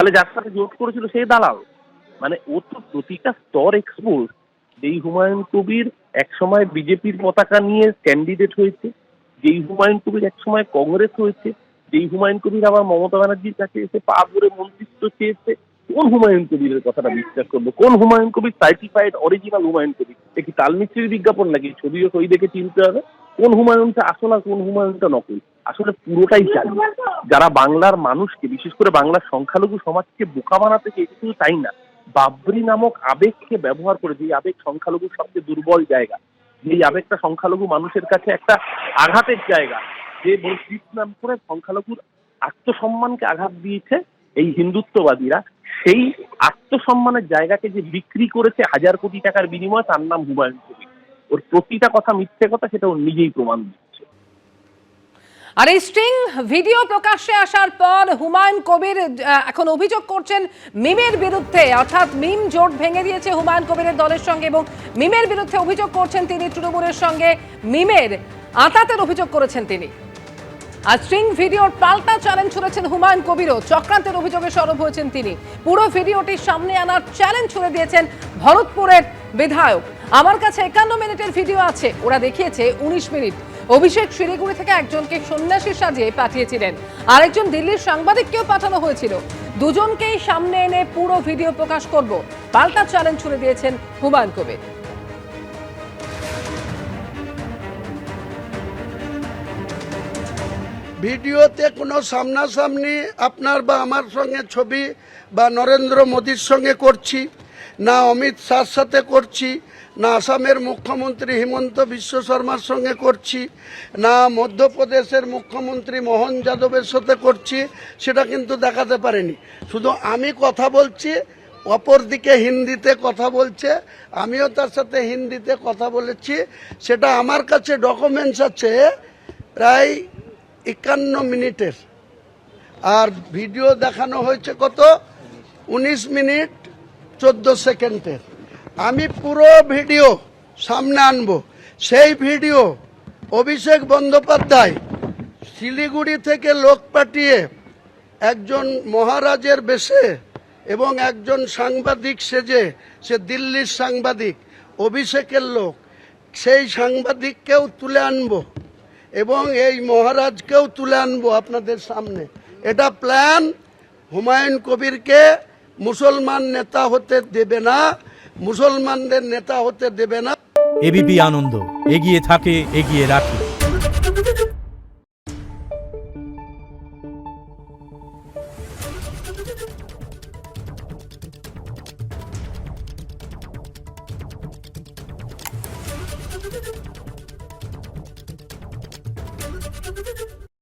তাহলে যার সাথে জোট করেছিল সেই দালাল। মানে ও তো প্রতিটা স্তর এক্সপোজ। যেই হুমায়ুন কবির একসময় বিজেপির পতাকা নিয়ে ক্যান্ডিডেট হয়েছে, যেই হুমায়ুন কবির একসময় কংগ্রেস হয়েছে, যেই হুমায়ুন কবির আবার মমতা ব্যানার্জির কাছে এসে পা ধরে মন্ত্রিত্ব চেয়েছে, কোন হুমায়ুন কবিরের কথাটা বিশ্বাস করবো? কোন হুমায়ুন কবির সার্টিফাইড অরিজিনাল হুমায়ুন কবির? একটি তালমিস্ত্রির বিজ্ঞাপন নাকি? ছবিও ওই দেখে চিনতে হবে কোন হুমায়ুনটা আসল আর কোন হুমায়ুনটা নকল। আসলে পুরোটাই চালু। যারা বাংলার মানুষকে, বিশেষ করে বাংলার সংখ্যালঘু সমাজকে বোকা বানাতে চেয়েছে, শুধু তাই না, বাবরি নামক আবেগকে ব্যবহার করে, যে আবেগ সংখ্যালঘুর সবচেয়ে দুর্বল জায়গা, যেই আবেগটা সংখ্যালঘু মানুষের কাছে একটা আঘাতের জায়গা, যে মসজিদ নাম করে সংখ্যালঘুর আত্মসম্মানকে আঘাত দিয়েছে এই হিন্দুত্ববাদীরা, সেই আত্মসম্মানের জায়গাকে যে বিক্রি করেছে 1000 কোটি টাকার বিনিময়ে, তার নাম হুমায়ুন কবির। ওর প্রতিটা কথা মিথ্যে কথা, সেটা ও নিজেই প্রমাণ দিচ্ছে। আর এই স্ট্রিং ভিডিও প্রকাশ্যে আসার পর হুমায়ুন কবির এখন অভিযোগ করছেন মিমের বিরুদ্ধে, অর্থাৎ মিম জোট ভেঙে দিয়েছে হুমায়ুন কবিরের দলের সঙ্গে, এবং মিমের বিরুদ্ধে অভিযোগ করছেন তিনি তৃণমূলের সঙ্গে মিমের আঁতাতের অভিযোগ করেছেন তিনি। আর স্ট্রিং ভিডিওর পাল্টা চ্যালেঞ্জ ছুড়েছেন হুমায়ুন কবিরও, চক্রান্তের অভিযোগে সরব হয়েছেন তিনি। পুরো ভিডিওটি সামনে আনার চ্যালেঞ্জ ছুড়ে দিয়েছেন ভরতপুরের বিধায়ক। আমার কাছে 51 মিনিটের ভিডিও আছে, ওরা দেখিয়েছে 19 মিনিট। অভিষেক শিলিগুড়ি থেকে একজনকে সন্ন্যাসী সাজিয়ে পাঠিয়েছিলেন, আরেকজন দিল্লির সাংবাদিককেও পাঠানো হয়েছিল। দুজনকেই সামনে এনে পুরো ভিডিও প্রকাশ করব, পাল্টা চ্যালেঞ্জ ছুড়ে দিয়েছেন হুমায়ুন কবির। ভিডিওতে কোনো সামনাসামনি আপনার বা আমার সঙ্গে ছবি বা নরেন্দ্র মোদীর সঙ্গে করছি না, অমিত শাহর সাথে করছি না, আসামের মুখ্যমন্ত্রী হিমন্ত বিশ্ব শর্মার সঙ্গে করছি না, মধ্যপ্রদেশের মুখ্যমন্ত্রী মোহন যাদবের সাথে করছি, সেটা কিন্তু দেখাতে পারেনি। শুধু আমি কথা বলছি, অপরদিকে হিন্দিতে কথা বলছে, আমিও তার সাথে হিন্দিতে কথা বলেছি। সেটা আমার কাছে ডকুমেন্টস আছে প্রায় 51 মিনিটের। আর ভিডিও দেখানো হয়েছে কত? 19 মিনিট 14 সেকেন্ডের। আমি পুরো ভিডিও সামনে আনবো। সেই ভিডিও অভিষেক বন্দ্যোপাধ্যায় শিলিগুড়ি থেকে লোক পাঠিয়ে একজন মহারাজের বেশে এবং একজন সাংবাদিক সেজে, সে দিল্লির সাংবাদিক, অভিষেকের লোক, সেই সাংবাদিককেও তুলে আনবো এবং এই মহারাজকেও তুলে আনবো আপনাদের সামনে। এটা প্ল্যান। হুমায়ুন কবিরকে মুসলমান নেতা হতে দেবে না, মুসলমানদের নেতা হতে দেবে না। এবিপি আনন্দ, এগিয়ে থাকে, এগিয়ে রাখে।